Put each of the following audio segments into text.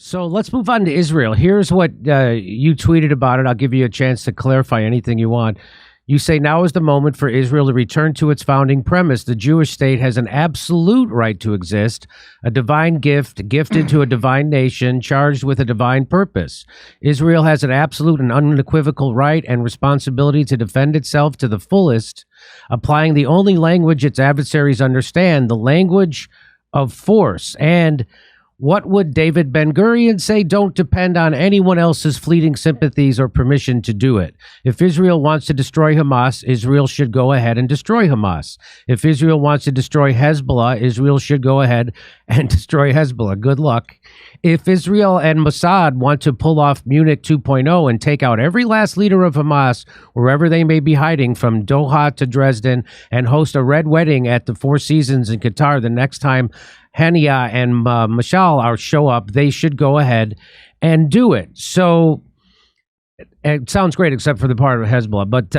So let's move on to Israel. Here's what you tweeted about it. I'll give you a chance to clarify anything you want. You say now is the moment for Israel to return to its founding premise. The Jewish state has an absolute right to exist, a divine gift gifted to a divine nation charged with a divine purpose. Israel has an absolute and unequivocal right and responsibility to defend itself to the fullest, applying the only language its adversaries understand, the language of force. And what would David Ben-Gurion say? Don't depend on anyone else's fleeting sympathies or permission to do it. If Israel wants to destroy Hamas, Israel should go ahead and destroy Hamas. If Israel wants to destroy Hezbollah, Israel should go ahead and destroy Hezbollah. Good luck. If Israel and Mossad want to pull off Munich 2.0 and take out every last leader of Hamas, wherever they may be hiding, from Doha to Dresden, and host a red wedding at the Four Seasons in Qatar the next time Hania and Mashal show up, they should go ahead and do it. So it sounds great, except for the part of Hezbollah. But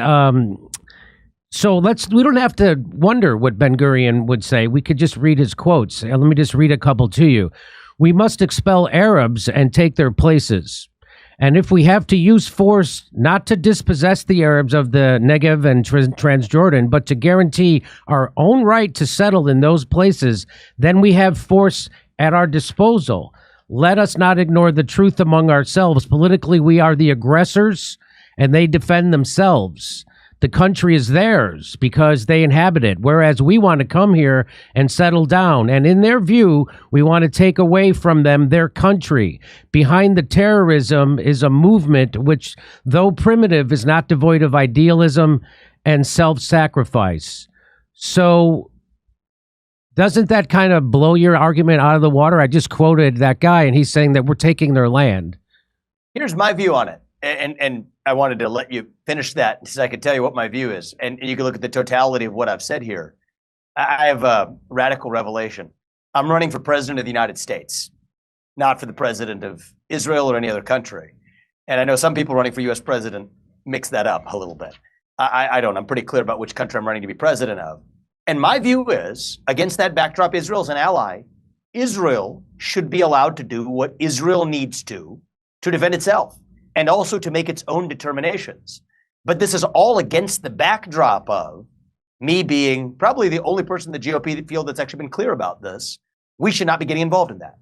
so we don't have to wonder what Ben-Gurion would say. We could just read his quotes. Let me just read a couple to you. We must expel Arabs and take their places. And if we have to use force, not to dispossess the Arabs of the Negev and Transjordan, but to guarantee our own right to settle in those places, then we have force at our disposal. Let us not ignore the truth among ourselves. Politically, we are the aggressors, and they defend themselves. The country is theirs because they inhabit it, whereas we want to come here and settle down. And in their view, we want to take away from them their country. Behind the terrorism is a movement which, though primitive, is not devoid of idealism and self-sacrifice. So doesn't that kind of blow your argument out of the water? I just quoted that guy, and he's saying that we're taking their land. Here's my view on it. And I wanted to let you finish that so I could tell you what my view is. And you can look at the totality of what I've said here. I have a radical revelation. I'm running for president of the United States, not for the president of Israel or any other country. And I know some people running for U.S. president mix that up a little bit. I don't. I'm pretty clear about which country I'm running to be president of. And my view is, against that backdrop, Israel's an ally. Israel should be allowed to do what Israel needs to defend itself, and also to make its own determinations. But this is all against the backdrop of me being probably the only person in the GOP field that's actually been clear about this. We should not be getting involved in that.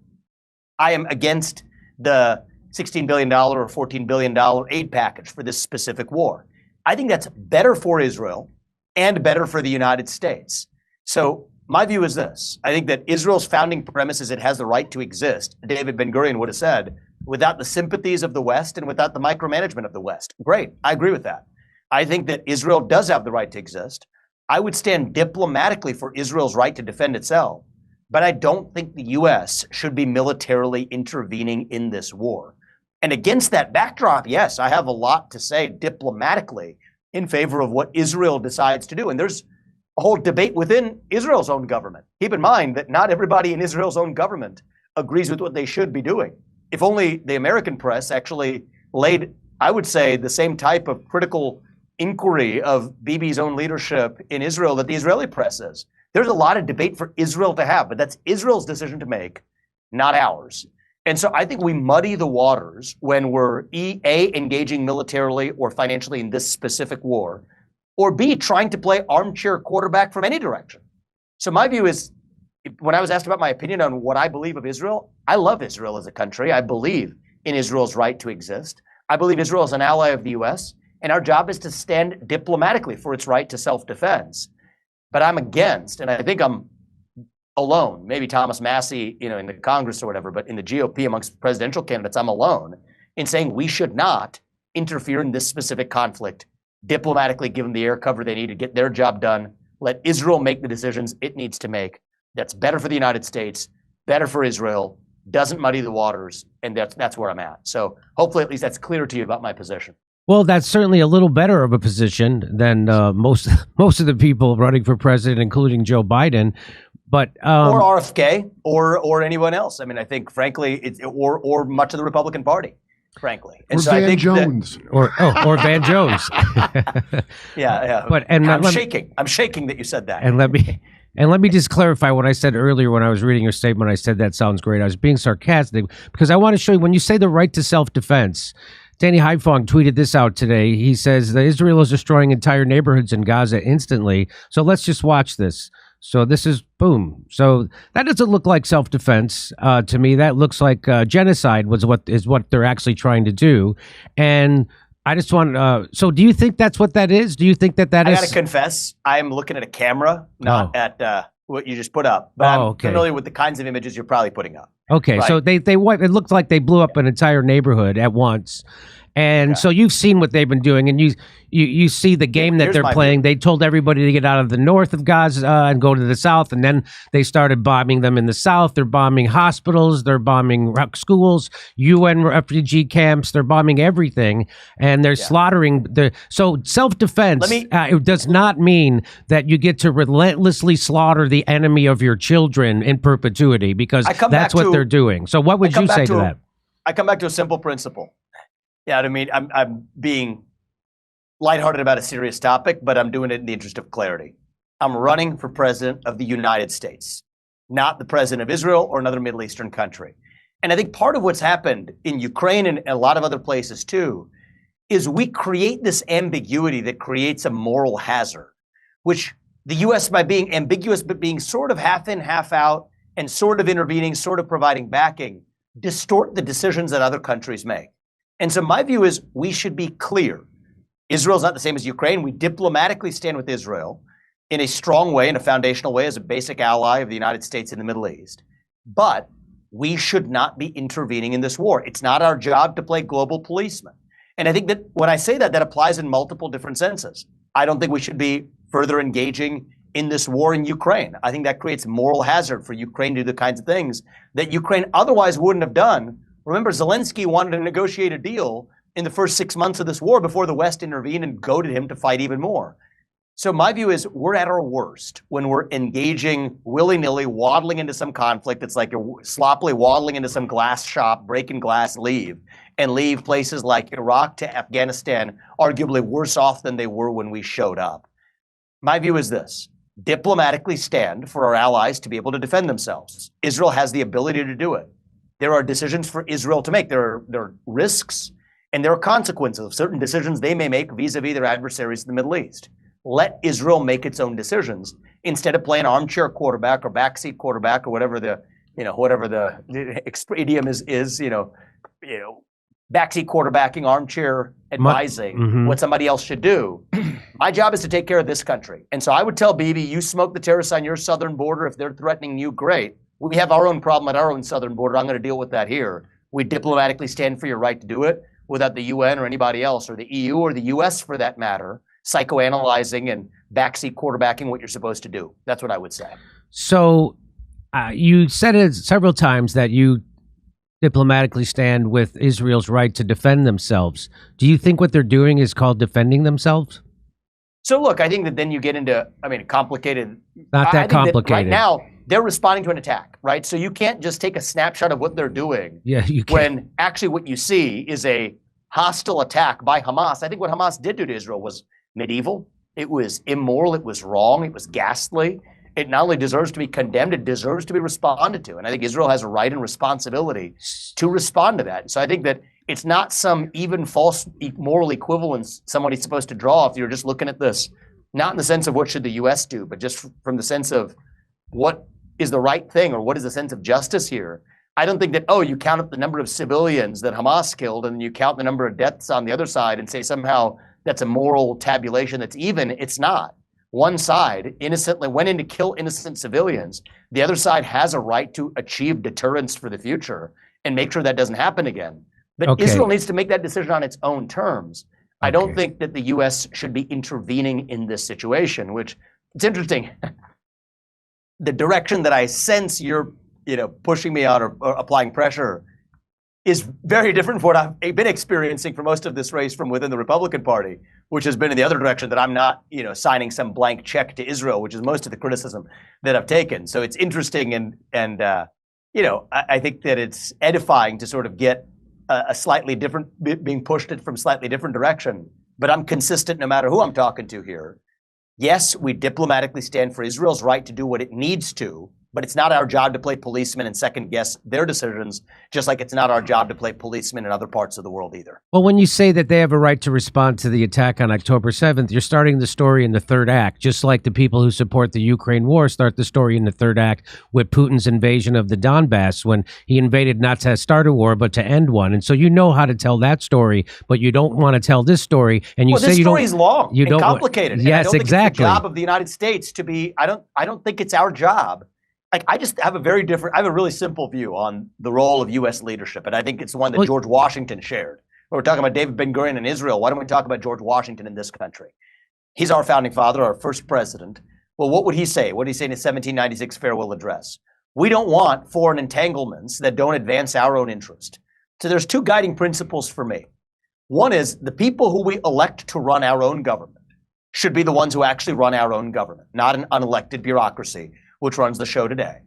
I am against the $16 billion or $14 billion aid package for this specific war. I think that's better for Israel and better for the United States. So my view is this. I think that Israel's founding premise is it has the right to exist. David Ben-Gurion would have said, without the sympathies of the West and without the micromanagement of the West. Great. I agree with that. I think that Israel does have the right to exist. I would stand diplomatically for Israel's right to defend itself, but I don't think the U.S. should be militarily intervening in this war. And against that backdrop, yes, I have a lot to say diplomatically in favor of what Israel decides to do. And there's a whole debate within Israel's own government. Keep in mind that not everybody in Israel's own government agrees with what they should be doing. If only the American press actually laid, I would say, the same type of critical inquiry of Bibi's own leadership in Israel that the Israeli press is. There's a lot of debate for Israel to have, but that's Israel's decision to make, not ours. And so I think we muddy the waters when we're A, engaging militarily or financially in this specific war, or B, trying to play armchair quarterback from any direction. So my view is, when I was asked about my opinion on what I believe of Israel, I love Israel as a country. I believe in Israel's right to exist. I believe Israel is an ally of the U.S., and our job is to stand diplomatically for its right to self-defense. But I'm against, and I think I'm alone, maybe Thomas Massey, in the Congress or whatever, but in the GOP amongst presidential candidates, I'm alone in saying we should not interfere in this specific conflict diplomatically, give them the air cover they need to get their job done. Let Israel make the decisions it needs to make. That's better for the United States, better for Israel, doesn't muddy the waters, and that's where I'm at. So hopefully at least that's clear to you about my position. Well, that's certainly a little better of a position than most of the people running for president, including Joe Biden. But or RFK or anyone else. I mean, I think, frankly, or much of the Republican Party, frankly. And or so Van I think Jones. Or Van Jones. Yeah. But I'm shaking that you said that. And let me And let me just clarify what I said earlier when I was reading your statement. I said that sounds great. I was being sarcastic because I want to show you when you say the right to self-defense. Danny Haifong tweeted this out today. He says that Israel is destroying entire neighborhoods in Gaza instantly. So let's just watch this. So this is boom. So that doesn't look like self-defense to me. That looks like genocide is what they're actually trying to do. And I just want. So do you think that's what that is? Do you think that is? I got to confess, I'm looking at a camera, not at what you just put up. But I'm familiar with the kinds of images you're probably putting up. Okay, right? So it looked like they blew up an entire neighborhood at once. And so you've seen what they've been doing, and you see the game that they're playing. They told everybody to get out of the north of Gaza and go to the south, and then they started bombing them in the south. They're bombing hospitals, they're bombing schools, UN refugee camps, they're bombing everything, and they're slaughtering. So self-defense it does not mean that you get to relentlessly slaughter the enemy of your children in perpetuity, because that's what they're doing. So what would you say to that? I come back to a simple principle. Yeah, I mean, I'm being lighthearted about a serious topic, but I'm doing it in the interest of clarity. I'm running for president of the United States, not the president of Israel or another Middle Eastern country. And I think part of what's happened in Ukraine and a lot of other places too, is we create this ambiguity that creates a moral hazard, which the U.S. by being ambiguous, but being sort of half in, half out, and sort of intervening, sort of providing backing, distort the decisions that other countries make. And so my view is we should be clear. Israel's not the same as Ukraine. We diplomatically stand with Israel in a strong way, in a foundational way, as a basic ally of the United States in the Middle East. But we should not be intervening in this war. It's not our job to play global policeman. And I think that when I say that, that applies in multiple different senses. I don't think we should be further engaging in this war in Ukraine. I think that creates moral hazard for Ukraine to do the kinds of things that Ukraine otherwise wouldn't have done. Remember, Zelensky wanted to negotiate a deal in the first 6 months of this war before the West intervened and goaded him to fight even more. So my view is we're at our worst when we're engaging willy-nilly, waddling into some conflict. It's like sloppily waddling into some glass shop, breaking glass, leave places like Iraq to Afghanistan arguably worse off than they were when we showed up. My view is this: diplomatically stand for our allies to be able to defend themselves. Israel has the ability to do it. There are decisions for Israel to make. There are risks and there are consequences of certain decisions they may make vis-a-vis their adversaries in the Middle East. Let Israel make its own decisions instead of playing armchair quarterback or backseat quarterback or whatever the idiom is, backseat quarterbacking, armchair advising what somebody else should do. My job is to take care of this country. And so I would tell Bibi, you smoke the terrorists on your southern border. If they're threatening you, great. We have our own problem at our own southern border. I'm going to deal with that here. We diplomatically stand for your right to do it without the UN or anybody else, or the EU or the US for that matter, psychoanalyzing and backseat quarterbacking what you're supposed to do. That's what I would say. So you said it several times that you diplomatically stand with Israel's right to defend themselves. Do you think what they're doing is called defending themselves? So look, I think that then you get into, complicated. Not that complicated. Right now, they're responding to an attack, right? So you can't just take a snapshot of what they're doing. Yeah, you can. When actually what you see is a hostile attack by Hamas. I think what Hamas did do to Israel was medieval. It was immoral. It was wrong. It was ghastly. It not only deserves to be condemned, it deserves to be responded to. And I think Israel has a right and responsibility to respond to that. So I think that it's not some even false moral equivalence somebody's supposed to draw if you're just looking at this, not in the sense of what should the U.S. do, but just from the sense of what is the right thing or what is the sense of justice here. I don't think that, you count up the number of civilians that Hamas killed and you count the number of deaths on the other side and say somehow that's a moral tabulation that's even. It's not. One side innocently went in to kill innocent civilians. The other side has a right to achieve deterrence for the future and make sure that doesn't happen again. But Israel needs to make that decision on its own terms. I don't think that the U.S. should be intervening in this situation, which it's interesting. The direction that I sense you're, pushing me on or applying pressure is very different from what I've been experiencing for most of this race from within the Republican Party, which has been in the other direction, that I'm not, signing some blank check to Israel, which is most of the criticism that I've taken. So it's interesting and I think that it's edifying to sort of get a slightly different, being pushed from slightly different direction. But I'm consistent no matter who I'm talking to here. Yes, we diplomatically stand for Israel's right to do what it needs to, but it's not our job to play policemen and second guess their decisions, just like it's not our job to play policemen in other parts of the world either. Well, when you say that they have a right to respond to the attack on October 7th, you're starting the story in the third act, just like the people who support the Ukraine war start the story in the third act with Putin's invasion of the Donbass, when he invaded not to start a war, but to end one. And so you know how to tell that story, but you don't want to tell this story. And you say this you don't. story is long and complicated. Yes, and I don't exactly. think it's the job of the United States to be. I don't think it's our job. Like, I just have I have a really simple view on the role of U.S. leadership, and I think it's one that George Washington shared. When we're talking about David Ben-Gurion in Israel, why don't we talk about George Washington in this country? He's our founding father, our first president. Well, what would he say? What did he say in his 1796 farewell address? We don't want foreign entanglements that don't advance our own interest. So there's two guiding principles for me. One is the people who we elect to run our own government should be the ones who actually run our own government, not an unelected bureaucracy which runs the show today.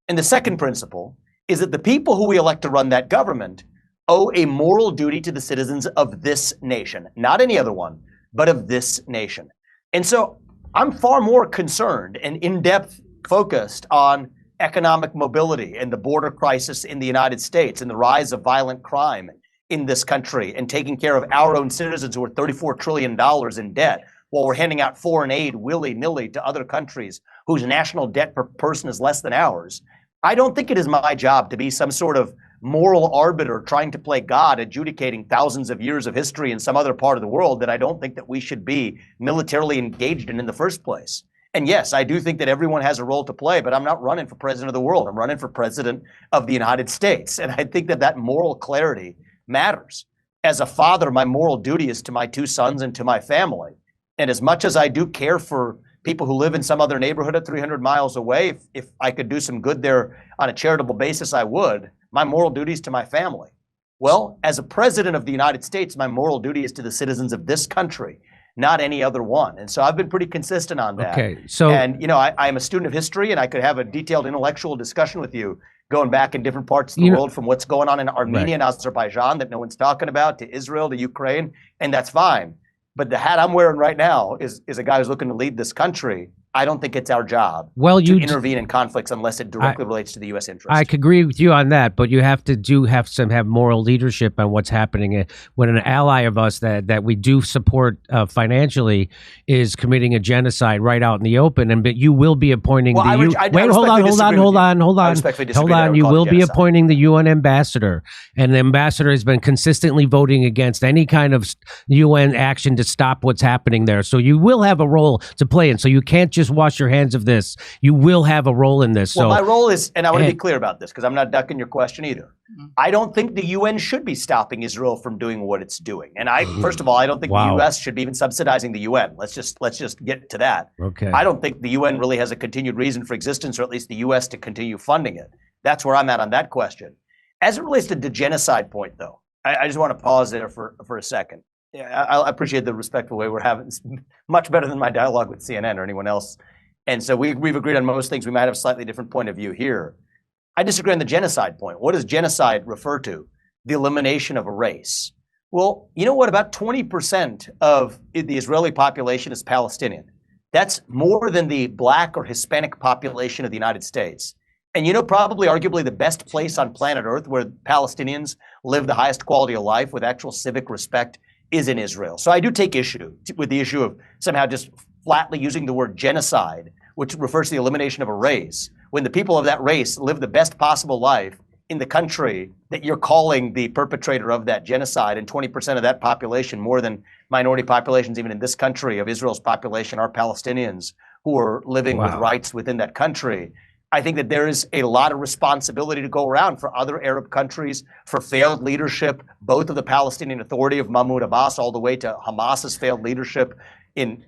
And the second principle is that the people who we elect to run that government owe a moral duty to the citizens of this nation, not any other one, but of this nation. And so I'm far more concerned and in-depth focused on economic mobility and the border crisis in the United States and the rise of violent crime in this country and taking care of our own citizens who are $34 trillion in debt, while we're handing out foreign aid willy-nilly to other countries whose national debt per person is less than ours. I don't think it is my job to be some sort of moral arbiter trying to play God, adjudicating thousands of years of history in some other part of the world that I don't think that we should be militarily engaged in the first place. And yes, I do think that everyone has a role to play, but I'm not running for president of the world. I'm running for president of the United States. And I think that that moral clarity matters. As a father, my moral duty is to my two sons and to my family. And as much as I do care for people who live in some other neighborhood at 300 miles away, if I could do some good there on a charitable basis, I would. My moral duty is to my family. Well, as a president of the United States, my moral duty is to the citizens of this country, not any other one. And so I've been pretty consistent on that. Okay, so and you know, I'm a student of history, and I could have a detailed intellectual discussion with you going back in different parts of the world, from what's going on in Armenia and Azerbaijan that no one's talking about, to Israel, to Ukraine, and that's fine. But the hat I'm wearing right now is a guy who's looking to lead this country. I don't think it's our job to intervene in conflicts unless it directly relates to the U.S. interest. I could agree with you on that, but you have to have moral leadership on what's happening when an ally of us that we do support financially is committing a genocide right out in the open, but you will be appointing hold on. You will be appointing the UN ambassador, and the ambassador has been consistently voting against any kind of UN action to stop what's happening there. So you will have a role to play in. So you can't just wash your hands of this. You will have a role in this. Well, my role is, and I want to be clear about this because I'm not ducking your question either. I don't think the UN should be stopping Israel from doing what it's doing. And first of all, I don't think the US should be even subsidizing the UN. Let's just get to that. Okay. I don't think the UN really has a continued reason for existence, or at least the US to continue funding it. That's where I'm at on that question. As it relates to the genocide point, though, I just want to pause there for a second. Yeah, I appreciate the respectful way we're having. It's much better than my dialogue with CNN or anyone else. And so we've agreed on most things. We might have a slightly different point of view here. I disagree on the genocide point. What does genocide refer to? The elimination of a race. Well, you know what? About 20% of the Israeli population is Palestinian. That's more than the Black or Hispanic population of the United States. And you know, probably arguably the best place on planet Earth where Palestinians live the highest quality of life with actual civic respect is in Israel. So I do take issue with the issue of somehow just flatly using the word genocide, which refers to the elimination of a race, when the people of that race live the best possible life in the country that you're calling the perpetrator of that genocide. And 20% of that population, more than minority populations even in this country of Israel's population, are Palestinians who are living with rights within that country. I think that there is a lot of responsibility to go around for other Arab countries, for failed leadership, both of the Palestinian Authority of Mahmoud Abbas all the way to Hamas's failed leadership in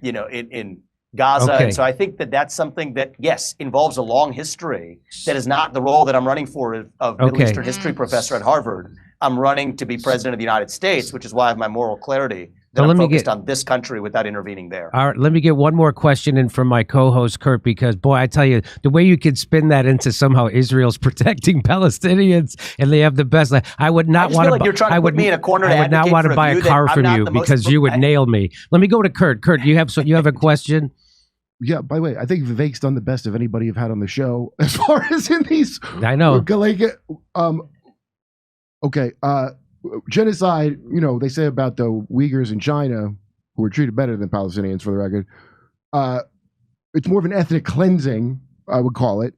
Gaza. Okay. And so I think that that's something that, yes, involves a long history. That is not the role that I'm running for of Middle Eastern history professor at Harvard. I'm running to be president of the United States, which is why I have my moral clarity. I'm focused on this country without intervening there. All right, let me get one more question in from my co-host, Kurt, because, boy, I tell you, the way you could spin that into somehow Israel's protecting Palestinians and they have the best. I would not want to. You're trying to put me in a corner. I would not want to buy a car from you because you would nail me. Let me go to Kurt. Kurt, you have a question? Yeah, by the way, I think Vivek's done the best of anybody you've had on the show as far as in these. I know. Like, okay, genocide, they say about the Uyghurs in China, who were treated better than Palestinians, for the record. It's more of an ethnic cleansing, I would call it.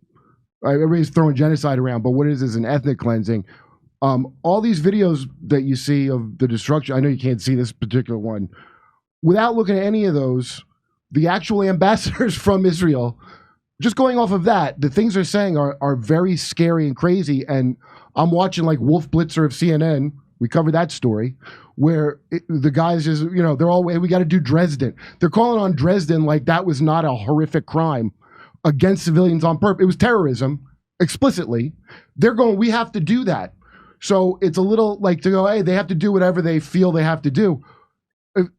Everybody's throwing genocide around, but what it is an ethnic cleansing. All these videos that you see of the destruction, I know you can't see this particular one. Without looking at any of those, the actual ambassadors from Israel, just going off of that, the things they're saying are very scary and crazy. And I'm watching like Wolf Blitzer of CNN. We covered that story where the guys just, they're all, we got to do Dresden. They're calling on Dresden like that was not a horrific crime against civilians on purpose. It was terrorism explicitly. They're going, we have to do that. So it's a little like to go, hey, they have to do whatever they feel they have to do.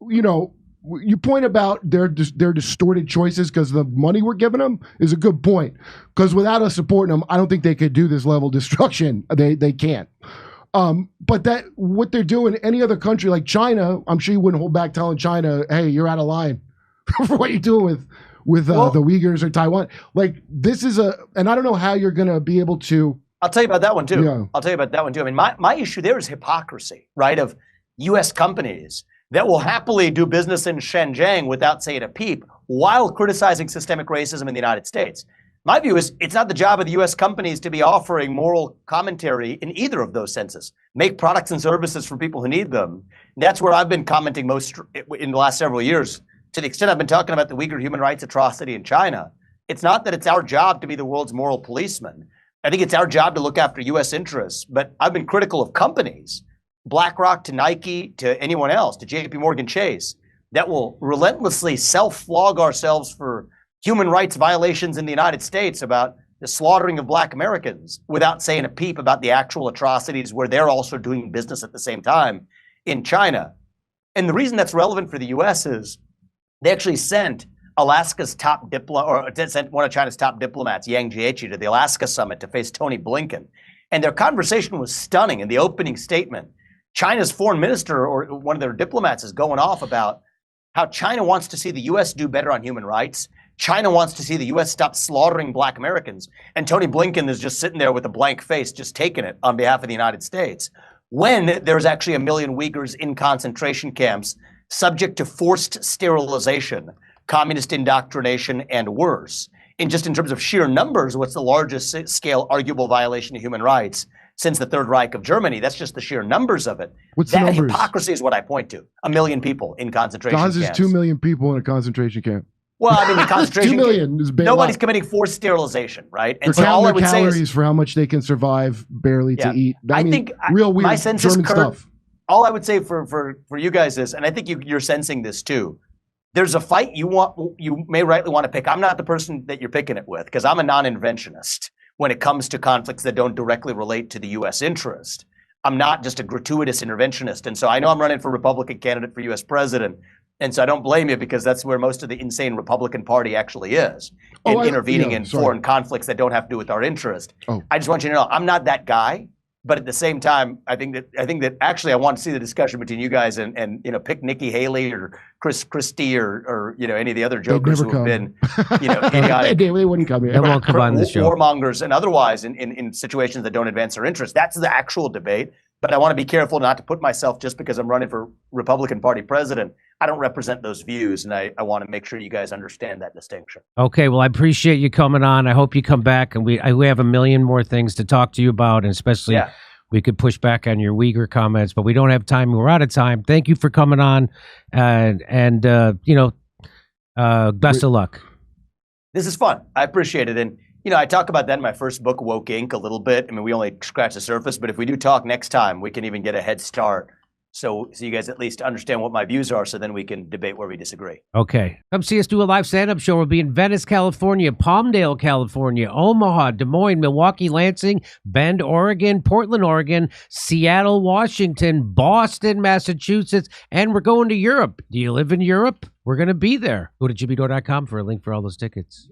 You point about their distorted choices because the money we're giving them is a good point. Because without us supporting them, I don't think they could do this level of destruction. They can't. But that what they're doing, any other country like China, I'm sure you wouldn't hold back telling China, hey, you're out of line for what you're doing with the Uyghurs or Taiwan. Like this is and I don't know how you're going to be able to. I'll tell you about that one too. Yeah. I'll tell you about that one too. I mean, my issue there is hypocrisy, right? Of U.S. companies that will happily do business in Shenzhen without saying a peep while criticizing systemic racism in the United States. My view is it's not the job of the U.S. companies to be offering moral commentary in either of those senses. Make products and services for people who need them. And that's where I've been commenting most in the last several years. To the extent I've been talking about the Uyghur human rights atrocity in China, it's not that it's our job to be the world's moral policeman. I think it's our job to look after U.S. interests. But I've been critical of companies, BlackRock to Nike to anyone else, to JP Morgan Chase, that will relentlessly self-flog ourselves for human rights violations in the United States about the slaughtering of Black Americans without saying a peep about the actual atrocities where they're also doing business at the same time in China. And the reason that's relevant for the U.S. is they actually sent Alaska's top sent one of China's top diplomats, Yang Jiechi, to the Alaska summit to face Tony Blinken. And their conversation was stunning. In the opening statement, China's foreign minister or one of their diplomats is going off about how China wants to see the U.S. do better on human rights. China wants to see the U.S. stop slaughtering Black Americans. And Tony Blinken is just sitting there with a blank face, just taking it on behalf of the United States. When there's actually 1 million Uyghurs in concentration camps, subject to forced sterilization, communist indoctrination, and worse. In terms of sheer numbers, what's the largest scale arguable violation of human rights since the Third Reich of Germany? That's just the sheer numbers of it. What's the numbers? Hypocrisy is what I point to. 1 million people in concentration camps. Gaza's 2 million people in a concentration camp. Well, I mean, the concentration 2 million is bad. Nobody's committing forced sterilization, right? And so all I would say is for how much they can survive barely to eat. I think real weird German stuff. All I would say for you guys is, and I think you're sensing this too, there's a fight you may rightly want to pick. I'm not the person that you're picking it with because I'm a non-interventionist when it comes to conflicts that don't directly relate to the U.S. interest. I'm not just a gratuitous interventionist. And so I know I'm running for Republican candidate for U.S. president. And so I don't blame you because that's where most of the insane Republican Party actually is, intervening in foreign conflicts that don't have to do with our interest. I just want you to know I'm not that guy. But at the same time, I think that actually I want to see the discussion between you guys and pick Nikki Haley or Chris Christie or any of the other jokers who have been idiotic. They wouldn't come here. They won't come on this show. Warmongers and otherwise in situations that don't advance our interests. That's the actual debate. But I want to be careful not to put myself just because I'm running for Republican Party president. I don't represent those views, and I want to make sure you guys understand that distinction. Okay, well, I appreciate you coming on. I hope you come back, and we have a million more things to talk to you about, and especially we could push back on your Uyghur comments, but we don't have time. We're out of time. Thank you for coming on, and best of luck. This is fun. I appreciate it, and I talk about that in my first book, Woke Inc., a little bit. I mean, we only scratch the surface, but if we do talk next time, we can even get a head start. So you guys at least understand what my views are, so then we can debate where we disagree. Okay. Come see us do a live stand-up show. We'll be in Venice, California, Palmdale, California, Omaha, Des Moines, Milwaukee, Lansing, Bend, Oregon, Portland, Oregon, Seattle, Washington, Boston, Massachusetts, and we're going to Europe. Do you live in Europe? We're going to be there. Go to jimmydore.com for a link for all those tickets.